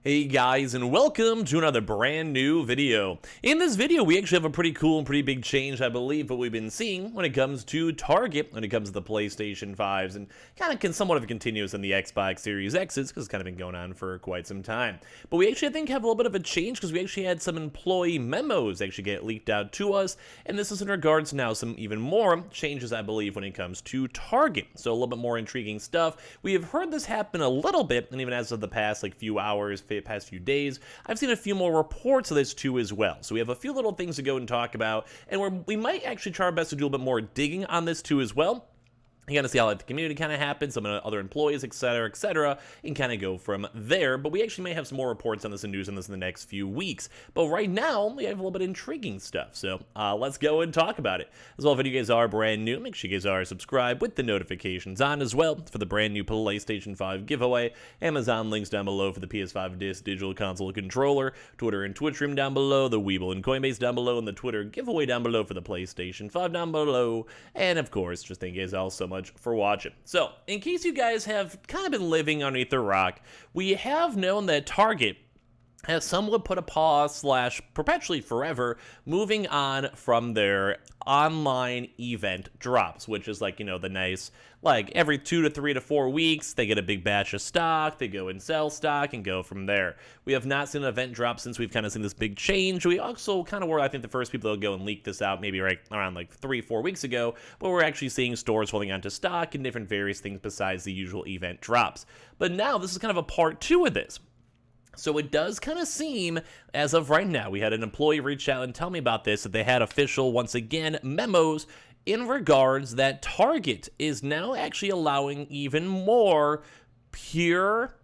Hey guys, and welcome to another brand new video. In this video, we actually have a pretty cool and pretty big change, I believe, what we've been seeing when it comes to Target, when it comes to the PlayStation 5s, and kind of somewhat of a continuous in the Xbox Series X's, because it's kind of been going on for quite some time. But we actually, I think, have a little bit of a change, because we actually had some employee memos actually get leaked out to us, and this is in regards to now some even more changes, I believe, when it comes to Target. So a little bit more intriguing stuff. We have heard this happen a little bit, and even as of the past few hours, past few days, I've seen a few more reports of this too as well. So we have a few little things to go and talk about, and we might actually try our best to do a bit more digging on this too as well. You got to see how the community kind of happens, some other employees, etc., and kind of go from there. But we actually may have some more reports on this and news on this in the next few weeks. But right now, we have a little bit of intriguing stuff. So let's go and talk about it. As well, if you guys are brand new, make sure you guys are subscribed with the notifications on as well for the brand new PlayStation 5 giveaway. Amazon links down below for the PS5 Digital Console controller. Twitter and Twitch room down below. The Weeble and Coinbase down below. And the Twitter giveaway down below for the PlayStation 5 down below. And of course, just thank you guys all so much for watching. So, in case you guys have kind of been living underneath a rock, we have known that Target has somewhat put a pause / perpetually forever moving on from their online event drops, which is the nice, every 2 to 3 to 4 weeks, they get a big batch of stock, they go and sell stock and go from there. We have not seen an event drop since we've kind of seen this big change. We also kind of were, I think, the first people to go and leak this out maybe right around 3-4 weeks ago, but we're actually seeing stores holding on to stock and different various things besides the usual event drops. But now this is kind of a part 2 of this. So it does kind of seem, as of right now, we had an employee reach out and tell me about this, that they had official, once again, memos in regards that Target is now actually allowing even more pure,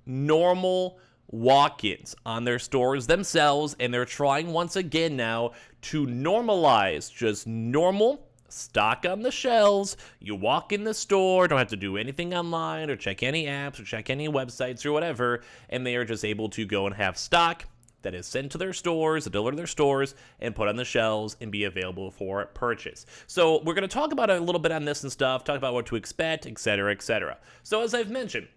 normal walk-ins on their stores themselves, and they're trying once again now to normalize just normal stock on the shelves. You walk in the store, don't have to do anything online or check any apps or check any websites or whatever, and they are just able to go and have stock that is sent to their stores, delivered to their stores, and put on the shelves and be available for purchase. So we're going to talk about it a little bit on this and stuff, talk about what to expect, etc. So as I've mentioned,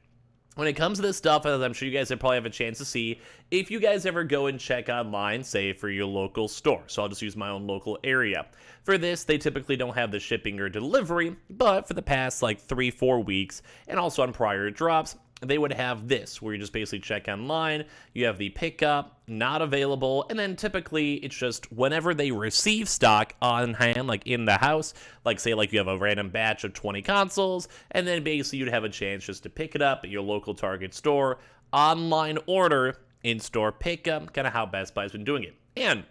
when it comes to this stuff, as I'm sure you guys have probably have a chance to see, if you guys ever go and check online, say for your local store, so I'll just use my own local area. For this, they typically don't have the shipping or delivery, but for the past 3-4 weeks, and also on prior drops, they would have this, where you just basically check online, you have the pickup, not available, and then typically it's just whenever they receive stock on hand, in the house, say you have a random batch of 20 consoles, and then basically you'd have a chance just to pick it up at your local Target store, online order, in-store pickup, kind of how Best Buy's been doing it. And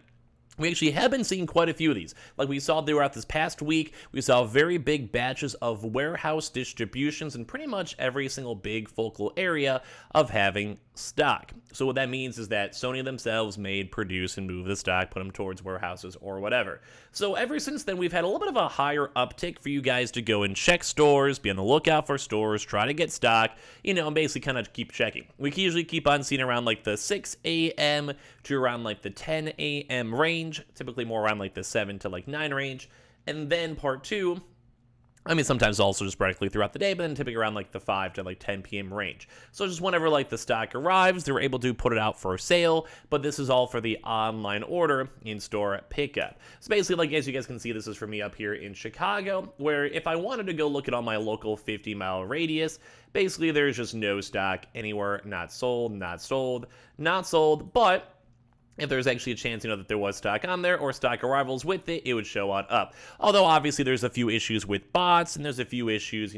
we actually have been seeing quite a few of these. We saw throughout this past week, we saw very big batches of warehouse distributions in pretty much every single big focal area of having stock. So what that means is that Sony themselves made, produce, and move the stock, put them towards warehouses or whatever. So ever since then, we've had a little bit of a higher uptick for you guys to go and check stores, be on the lookout for stores, try to get stock, and basically kind of keep checking. We usually keep on seeing around the 6 a.m. to around the 10 a.m. range, typically more around the 7 to 9 range. And then part 2, sometimes also just sporadically throughout the day, but then typically around the 5 to 10 p.m. range. So just whenever the stock arrives, they're able to put it out for sale, but this is all for the online order, in-store pickup. So basically, as you guys can see, this is for me up here in Chicago, where if I wanted to go look at all my local 50-mile radius, basically there's just no stock anywhere, not sold, but if there's actually a chance, that there was stock on there or stock arrivals with it, it would show on up. Although, obviously, there's a few issues with bots, and there's a few issues,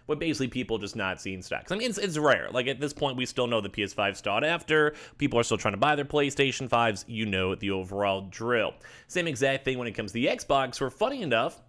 with basically people just not seeing stocks. It's rare. At this point, we still know the PS5 sought after. People are still trying to buy their PlayStation 5s. The overall drill. Same exact thing when it comes to the Xbox, where funny enough,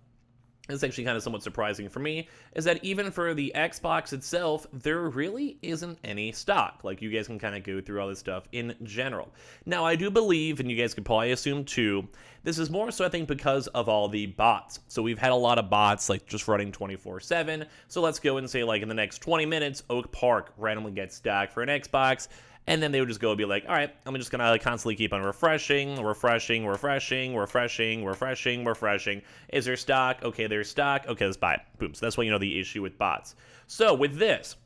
it's actually kind of somewhat surprising for me, is that even for the Xbox itself, there really isn't any stock. You guys can kind of go through all this stuff in general. Now, I do believe, and you guys could probably assume too, this is more so, I think, because of all the bots. So we've had a lot of bots, just running 24/7. So let's go and say, in the next 20 minutes, Oak Park randomly gets stock for an Xbox. And then they would just go and be all right, I'm just going to constantly keep on refreshing. Is there stock? Okay, there's stock. Okay, let's buy it. Boom. So that's why the issue with bots. So with this,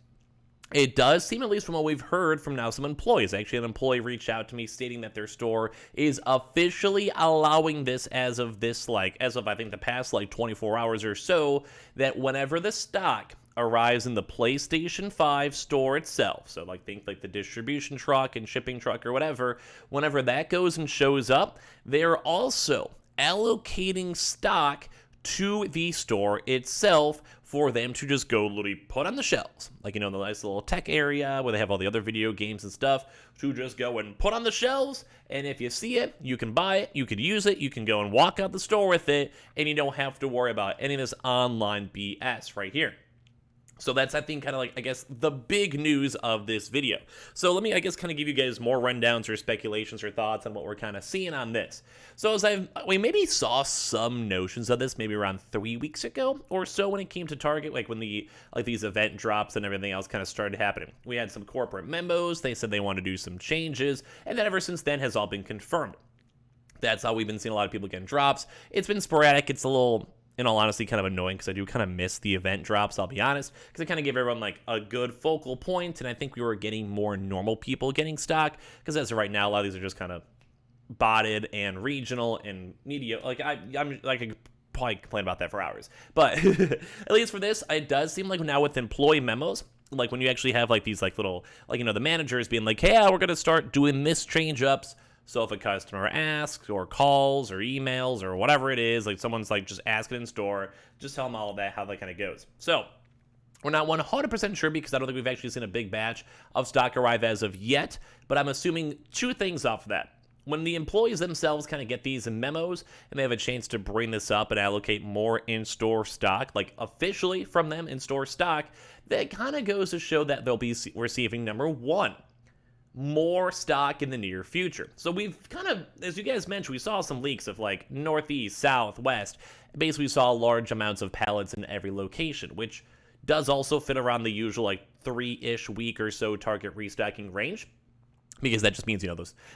It does seem, at least from what we've heard from now some employees. Actually, an employee reached out to me stating that their store is officially allowing this as of I think the past 24 hours or so, that whenever the stock arrives in the PlayStation 5 store itself, so think the distribution truck and shipping truck or whatever, whenever that goes and shows up, they're also allocating stock to the store itself for them to just go literally put on the shelves. The nice little tech area where they have all the other video games and stuff, to just go and put on the shelves. And if you see it, you can buy it, you could use it, you can go and walk out the store with it, and you don't have to worry about any of this online BS right here. So that's, I think, kind of I guess, the big news of this video. So let me, I guess, kind of give you guys more rundowns or speculations or thoughts on what we're kind of seeing on this. So as we maybe saw some notions of this maybe around 3 weeks ago or so when it came to Target, when these event drops and everything else kind of started happening. We had some corporate memos. They said they want to do some changes, and then ever since then has all been confirmed. That's how we've been seeing a lot of people getting drops. It's been sporadic. It's a little, in all honesty, kind of annoying because I do kind of miss the event drops, I'll be honest, because it kind of gave everyone a good focal point, and I think we were getting more normal people getting stock, because as of right now, a lot of these are just kind of botted and regional and media. I could probably complain about that for hours, but at least for this, it does seem like now with employee memos, when you actually have these little, the managers being hey, we're going to start doing this change ups. So if a customer asks or calls or emails or whatever it is, someone's just asking in store, just tell them all of that, how that kind of goes. So we're not 100% sure because I don't think we've actually seen a big batch of stock arrive as of yet, but I'm assuming two things off of that. When the employees themselves kind of get these memos and they have a chance to bring this up and allocate more in-store stock, officially from them in-store stock, that kind of goes to show that they'll be receiving, number one, more stock in the near future. So we've kind of, as you guys mentioned, we saw some leaks of northeast, south, west. Basically, we saw large amounts of pallets in every location, which does also fit around the usual 3-ish week or so Target restocking range, because that just means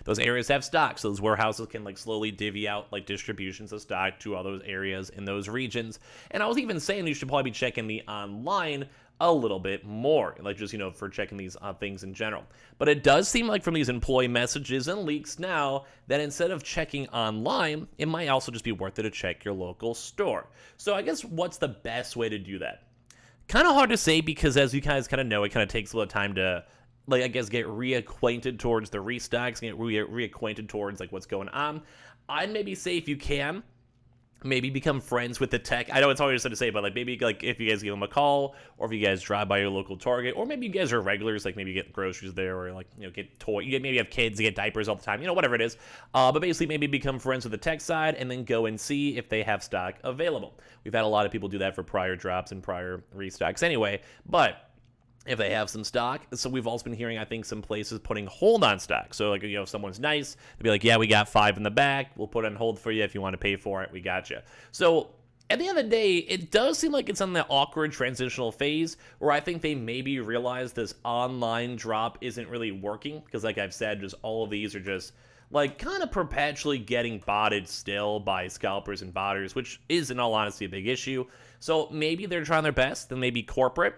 those areas have stock, so those warehouses can slowly divvy out distributions of stock to all those areas in those regions. And I was even saying you should probably be checking the online a little bit more, just for checking these things in general. But it does seem from these employee messages and leaks now that instead of checking online, it might also just be worth it to check your local store. So I guess what's the best way to do that? Kind of hard to say, because as you guys kind of know, it kind of takes a little time to I guess get reacquainted towards the restocks, get reacquainted towards what's going on. I'd maybe say, if you can, maybe become friends with the tech. I know it's hard to say, but maybe if you guys give them a call, or if you guys drive by your local Target, or maybe you guys are regulars, maybe get groceries there, or get toys. Maybe have kids, get diapers all the time, whatever it is. But basically, maybe become friends with the tech side, and then go and see if they have stock available. We've had a lot of people do that for prior drops and prior restocks anyway, but if they have some stock. So we've also been hearing, I think, some places putting hold on stock. So if someone's nice, they'll be yeah, we got 5 in the back, we'll put it on hold for you. If you want to pay for it, we got you. So at the end of the day, it does seem like it's on that awkward transitional phase where I think they maybe realize this online drop isn't really working, because I've said, just all of these are just kind of perpetually getting botted still by scalpers and botters, which is, in all honesty, a big issue. So maybe they're trying their best, and maybe corporate,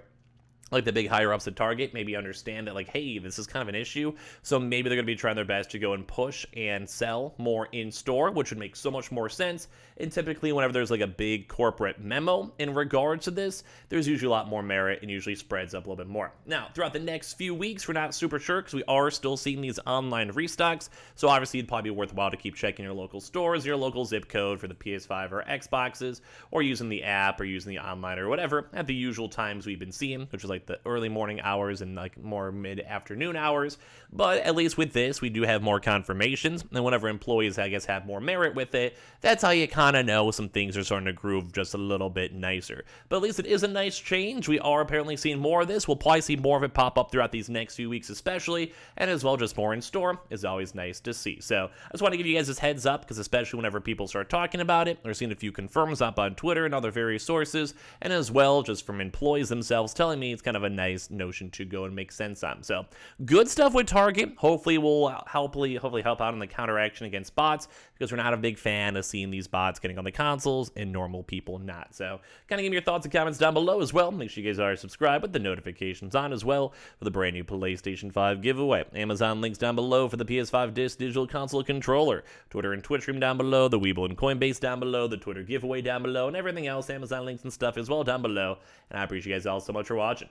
the big higher ups at Target, maybe understand that hey, this is kind of an issue. So maybe they're going to be trying their best to go and push and sell more in store, which would make so much more sense. And typically whenever there's a big corporate memo in regards to this, there's usually a lot more merit and usually spreads up a little bit more. Now, throughout the next few weeks, we're not super sure because we are still seeing these online restocks. So obviously it'd probably be worthwhile to keep checking your local stores, your local zip code for the PS5 or Xboxes, or using the app or using the online or whatever at the usual times we've been seeing, which is the early morning hours and more mid-afternoon hours. But at least with this, we do have more confirmations, and whenever employees, I guess, have more merit with it, that's how you kind of know some things are starting to groove just a little bit nicer. But at least it is a nice change. We are apparently seeing more of this. We'll probably see more of it pop up throughout these next few weeks especially, and as well just more in store is always nice to see. So I just want to give you guys this heads up, because especially whenever people start talking about it, we're seeing a few confirms up on Twitter and other various sources, and as well just from employees themselves telling me it's kind of a nice notion to go and make sense on. So good stuff with Target. Hopefully will hopefully help out in the counteraction against bots, because we're not a big fan of seeing these bots getting on the consoles and normal people not. So kind of give me your thoughts and comments down below as well. Make sure you guys are subscribed with the notifications on as well for the brand new PlayStation 5 giveaway. Amazon links down below for the PS5 Digital Console Controller. Twitter and Twitch stream down below. The Weeble and Coinbase down below. The Twitter giveaway down below. And everything else, Amazon links and stuff as well down below. And I appreciate you guys all so much for watching.